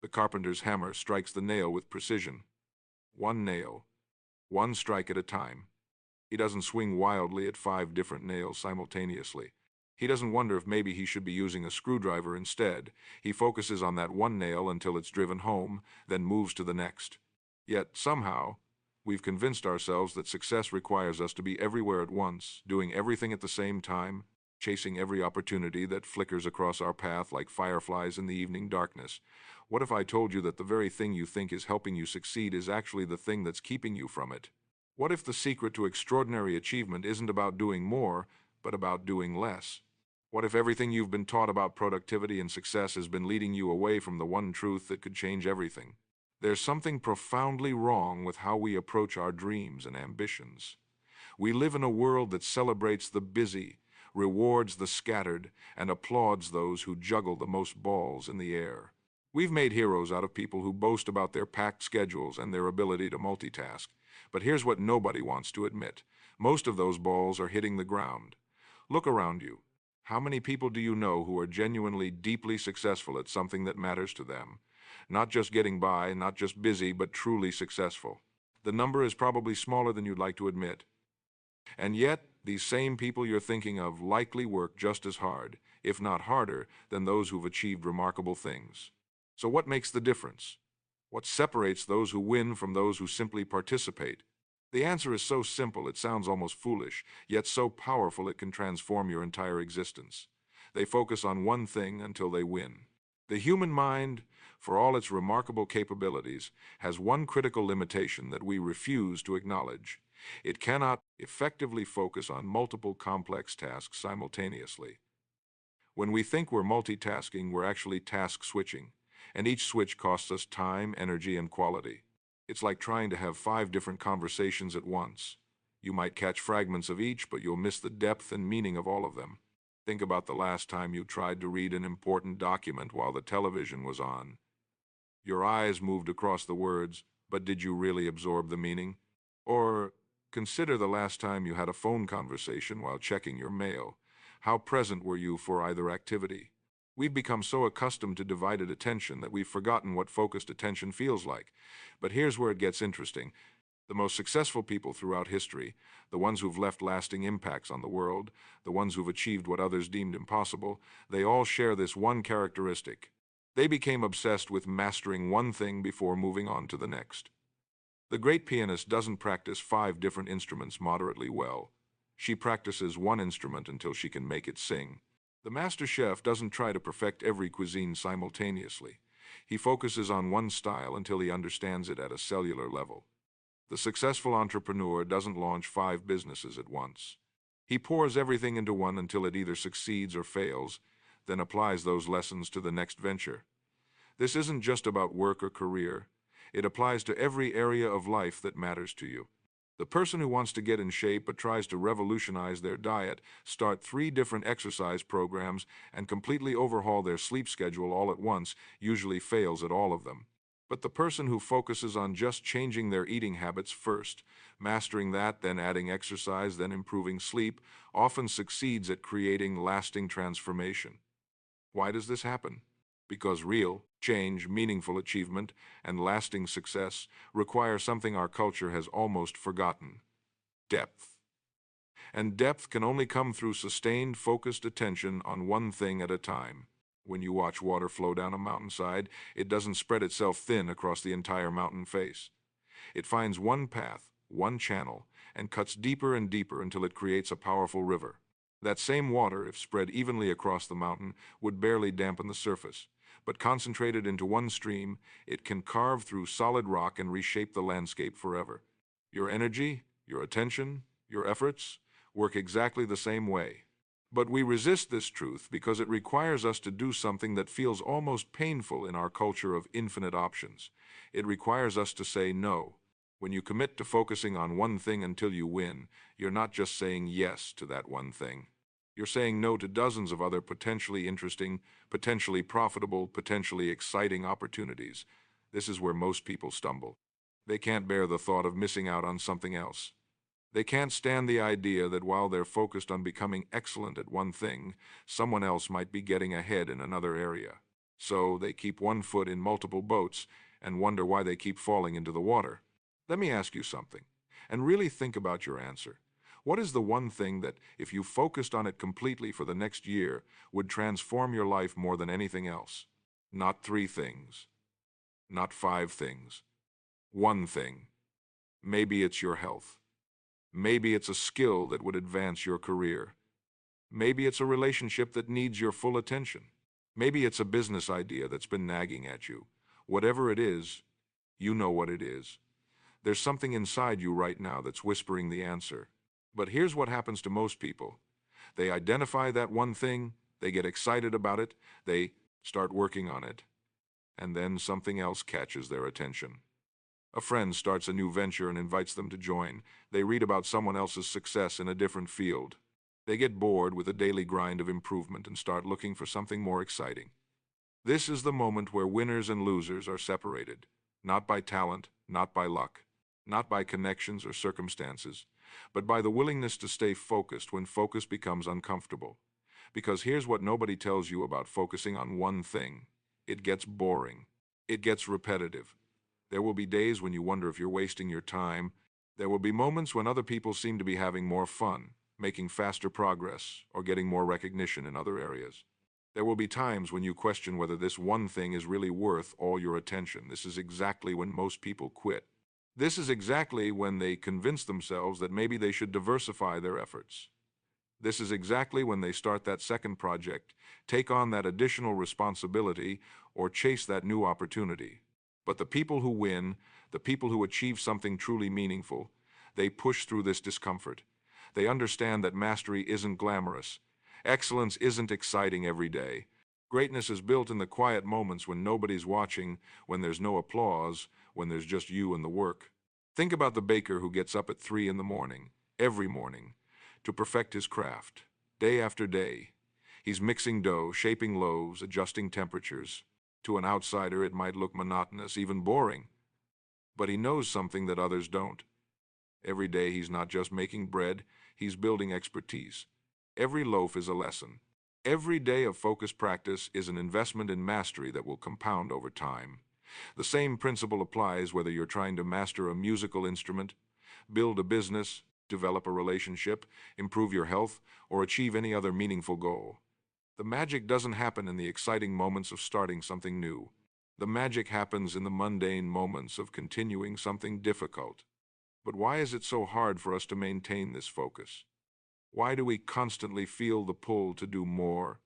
The carpenter's hammer strikes the nail with precision. One nail, one strike at a time. He doesn't swing wildly at 5 different nails simultaneously. He doesn't wonder if maybe he should be using a screwdriver instead. He focuses on that one nail until it's driven home, then moves to the next. Yet, somehow, we've convinced ourselves that success requires us to be everywhere at once, doing everything at the same time, chasing every opportunity that flickers across our path like fireflies in the evening darkness. What if I told you that the very thing you think is helping you succeed is actually the thing that's keeping you from it? What if the secret to extraordinary achievement isn't about doing more, but about doing less? What if everything you've been taught about productivity and success has been leading you away from the one truth that could change everything? There's something profoundly wrong with how we approach our dreams and ambitions. We live in a world that celebrates the busy, rewards the scattered, and applauds those who juggle the most balls in the air. We've made heroes out of people who boast about their packed schedules and their ability to multitask. But here's what nobody wants to admit. Most of those balls are hitting the ground. Look around you. How many people do you know who are genuinely deeply successful at something that matters to them? Not just getting by, not just busy, but truly successful. The number is probably smaller than you'd like to admit. And yet, these same people you're thinking of likely work just as hard, if not harder, than those who've achieved remarkable things. So what makes the difference? What separates those who win from those who simply participate? The answer is so simple it sounds almost foolish, yet so powerful it can transform your entire existence. They focus on one thing until they win. The human mind, for all its remarkable capabilities, has one critical limitation that we refuse to acknowledge. It cannot effectively focus on multiple complex tasks simultaneously. When we think we're multitasking, we're actually task switching, and each switch costs us time, energy, and quality. It's like trying to have 5 different conversations at once. You might catch fragments of each, but you'll miss the depth and meaning of all of them. Think about the last time you tried to read an important document while the television was on. Your eyes moved across the words, but did you really absorb the meaning? Or consider the last time you had a phone conversation while checking your mail. How present were you for either activity? We've become so accustomed to divided attention that we've forgotten what focused attention feels like. But here's where it gets interesting. The most successful people throughout history, the ones who've left lasting impacts on the world, the ones who've achieved what others deemed impossible, they all share this one characteristic. They became obsessed with mastering one thing before moving on to the next. The great pianist doesn't practice 5 different instruments moderately well. She practices one instrument until she can make it sing. The master chef doesn't try to perfect every cuisine simultaneously. He focuses on one style until he understands it at a cellular level. The successful entrepreneur doesn't launch 5 businesses at once. He pours everything into one until it either succeeds or fails, then applies those lessons to the next venture. This isn't just about work or career. It applies to every area of life that matters to you. The person who wants to get in shape but tries to revolutionize their diet, start 3 different exercise programs, and completely overhaul their sleep schedule all at once usually fails at all of them. But the person who focuses on just changing their eating habits first, mastering that, then adding exercise, then improving sleep, often succeeds at creating lasting transformation. Why does this happen? Because real change, meaningful achievement, and lasting success require something our culture has almost forgotten: depth. And depth can only come through sustained, focused attention on one thing at a time. When you watch water flow down a mountainside, it doesn't spread itself thin across the entire mountain face. It finds one path, one channel, and cuts deeper and deeper until it creates a powerful river. That same water, if spread evenly across the mountain, would barely dampen the surface. But concentrated into one stream, it can carve through solid rock and reshape the landscape forever. Your energy, your attention, your efforts work exactly the same way. But we resist this truth because it requires us to do something that feels almost painful in our culture of infinite options. It requires us to say no. When you commit to focusing on one thing until you win, you're not just saying yes to that one thing. You're saying no to dozens of other potentially interesting, potentially profitable, potentially exciting opportunities. This is where most people stumble. They can't bear the thought of missing out on something else. They can't stand the idea that while they're focused on becoming excellent at one thing, someone else might be getting ahead in another area. So they keep one foot in multiple boats and wonder why they keep falling into the water. Let me ask you something, and really think about your answer. What is the one thing that, if you focused on it completely for the next year, would transform your life more than anything else? Not 3 things, not 5 things. One thing. Maybe it's your health. Maybe it's a skill that would advance your career. Maybe it's a relationship that needs your full attention. Maybe it's a business idea that's been nagging at you. Whatever it is, you know what it is. There's something inside you right now that's whispering the answer. But here's what happens to most people. They identify that one thing, they get excited about it, they start working on it, and then something else catches their attention. A friend starts a new venture and invites them to join. They read about someone else's success in a different field. They get bored with the daily grind of improvement and start looking for something more exciting. This is the moment where winners and losers are separated, not by talent, not by luck, not by connections or circumstances, but by the willingness to stay focused when focus becomes uncomfortable. Because here's what nobody tells you about focusing on one thing. It gets boring. It gets repetitive. There will be days when you wonder if you're wasting your time. There will be moments when other people seem to be having more fun, making faster progress, or getting more recognition in other areas. There will be times when you question whether this one thing is really worth all your attention. This is exactly when most people quit. This is exactly when they convince themselves that maybe they should diversify their efforts. This is exactly when they start that second project, take on that additional responsibility, or chase that new opportunity. But the people who win, the people who achieve something truly meaningful, they push through this discomfort. They understand that mastery isn't glamorous. Excellence isn't exciting every day. Greatness is built in the quiet moments when nobody's watching, when there's no applause, when there's just you and the work. Think about the baker who gets up at 3 in the morning, every morning, to perfect his craft, day after day. He's mixing dough, shaping loaves, adjusting temperatures. To an outsider, it might look monotonous, even boring. But he knows something that others don't. Every day he's not just making bread, he's building expertise. Every loaf is a lesson. Every day of focused practice is an investment in mastery that will compound over time. The same principle applies whether you're trying to master a musical instrument, build a business, develop a relationship, improve your health, or achieve any other meaningful goal. The magic doesn't happen in the exciting moments of starting something new. The magic happens in the mundane moments of continuing something difficult. But why is it so hard for us to maintain this focus? Why do we constantly feel the pull to do more,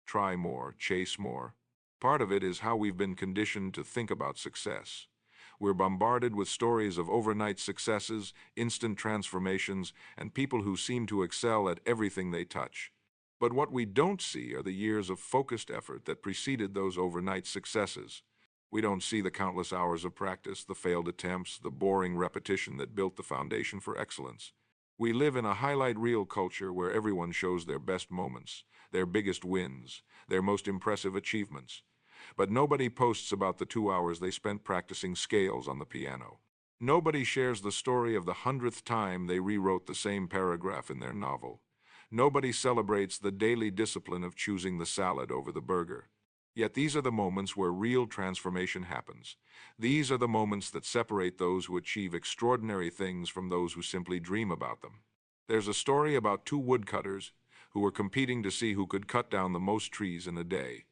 try more, chase more? Part of it is how we've been conditioned to think about success. We're bombarded with stories of overnight successes, instant transformations, and people who seem to excel at everything they touch. But what we don't see are the years of focused effort that preceded those overnight successes. We don't see the countless hours of practice, the failed attempts, the boring repetition that built the foundation for excellence. We live in a highlight reel culture where everyone shows their best moments, their biggest wins, their most impressive achievements. But nobody posts about the 2 hours they spent practicing scales on the piano. Nobody shares the story of the 100th time they rewrote the same paragraph in their novel. Nobody celebrates the daily discipline of choosing the salad over the burger. Yet these are the moments where real transformation happens. These are the moments that separate those who achieve extraordinary things from those who simply dream about them. There's a story about 2 woodcutters who were competing to see who could cut down the most trees in a day.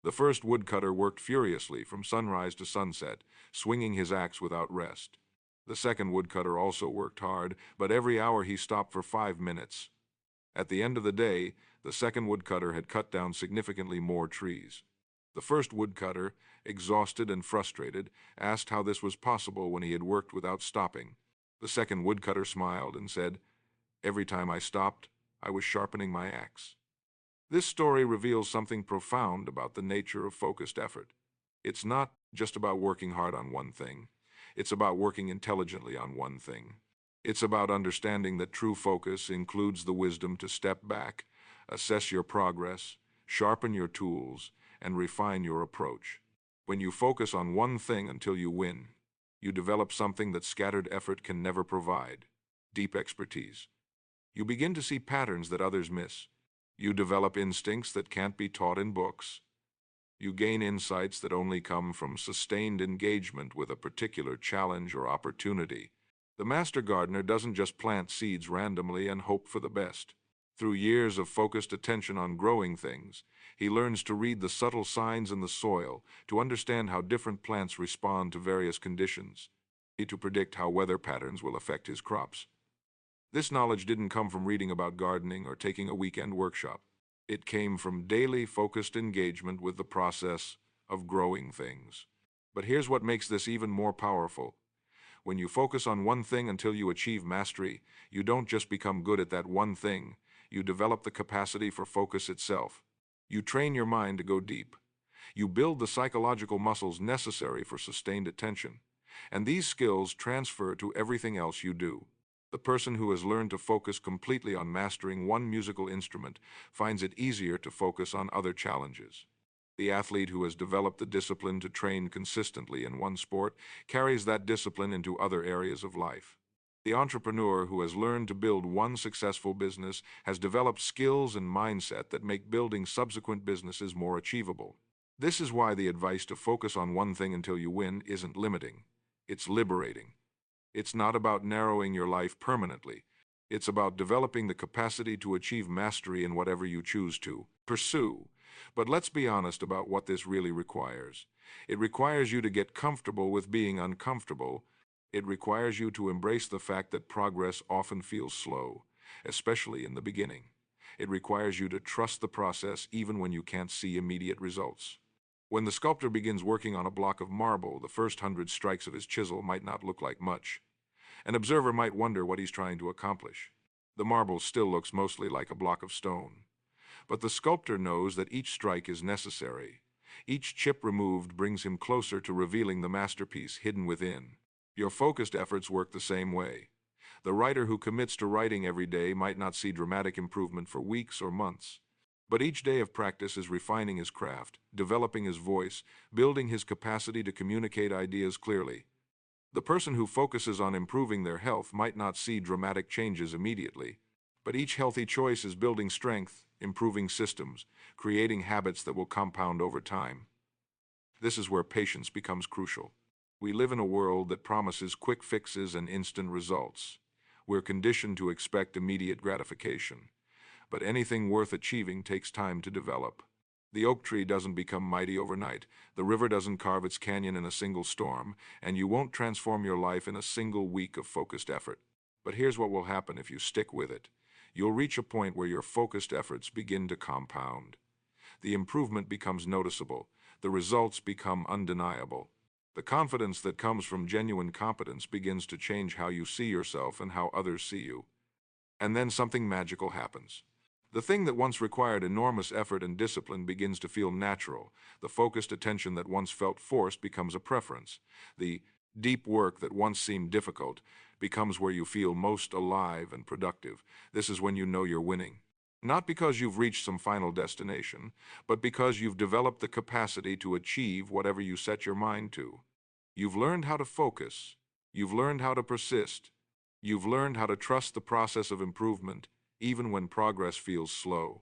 The first woodcutter worked furiously from sunrise to sunset, swinging his axe without rest. The second woodcutter also worked hard, but every hour he stopped for 5 minutes. At the end of the day, the second woodcutter had cut down significantly more trees. The first woodcutter, exhausted and frustrated, asked how this was possible when he had worked without stopping. The second woodcutter smiled and said, "Every time I stopped, I was sharpening my axe." This story reveals something profound about the nature of focused effort. It's not just about working hard on one thing. It's about working intelligently on one thing. It's about understanding that true focus includes the wisdom to step back, assess your progress, sharpen your tools, and refine your approach. When you focus on one thing until you win, you develop something that scattered effort can never provide: deep expertise. You begin to see patterns that others miss. You develop instincts that can't be taught in books. You gain insights that only come from sustained engagement with a particular challenge or opportunity. The master gardener doesn't just plant seeds randomly and hope for the best. Through years of focused attention on growing things, he learns to read the subtle signs in the soil, to understand how different plants respond to various conditions, to predict how weather patterns will affect his crops. This knowledge didn't come from reading about gardening or taking a weekend workshop. It came from daily focused engagement with the process of growing things. But here's what makes this even more powerful. When you focus on one thing until you achieve mastery, you don't just become good at that one thing. You develop the capacity for focus itself. You train your mind to go deep. You build the psychological muscles necessary for sustained attention. And these skills transfer to everything else you do. The person who has learned to focus completely on mastering one musical instrument finds it easier to focus on other challenges. The athlete who has developed the discipline to train consistently in one sport carries that discipline into other areas of life. The entrepreneur who has learned to build one successful business has developed skills and mindset that make building subsequent businesses more achievable. This is why the advice to focus on one thing until you win isn't limiting. It's liberating. It's not about narrowing your life permanently. It's about developing the capacity to achieve mastery in whatever you choose to pursue. But let's be honest about what this really requires. It requires you to get comfortable with being uncomfortable. It requires you to embrace the fact that progress often feels slow, especially in the beginning. It requires you to trust the process even when you can't see immediate results. When the sculptor begins working on a block of marble, the first 100 strikes of his chisel might not look like much. An observer might wonder what he's trying to accomplish. The marble still looks mostly like a block of stone. But the sculptor knows that each strike is necessary. Each chip removed brings him closer to revealing the masterpiece hidden within. Your focused efforts work the same way. The writer who commits to writing every day might not see dramatic improvement for weeks or months. But each day of practice is refining his craft, developing his voice, building his capacity to communicate ideas clearly. The person who focuses on improving their health might not see dramatic changes immediately, but each healthy choice is building strength, improving systems, creating habits that will compound over time. This is where patience becomes crucial. We live in a world that promises quick fixes and instant results. We're conditioned to expect immediate gratification. But anything worth achieving takes time to develop. The oak tree doesn't become mighty overnight, the river doesn't carve its canyon in a single storm, and you won't transform your life in a single week of focused effort. But here's what will happen if you stick with it. You'll reach a point where your focused efforts begin to compound. The improvement becomes noticeable, the results become undeniable. The confidence that comes from genuine competence begins to change how you see yourself and how others see you. And then something magical happens. The thing that once required enormous effort and discipline begins to feel natural. The focused attention that once felt forced becomes a preference. The deep work that once seemed difficult becomes where you feel most alive and productive. This is when you know you're winning. Not because you've reached some final destination, but because you've developed the capacity to achieve whatever you set your mind to. You've learned how to focus. You've learned how to persist. You've learned how to trust the process of improvement, even when progress feels slow.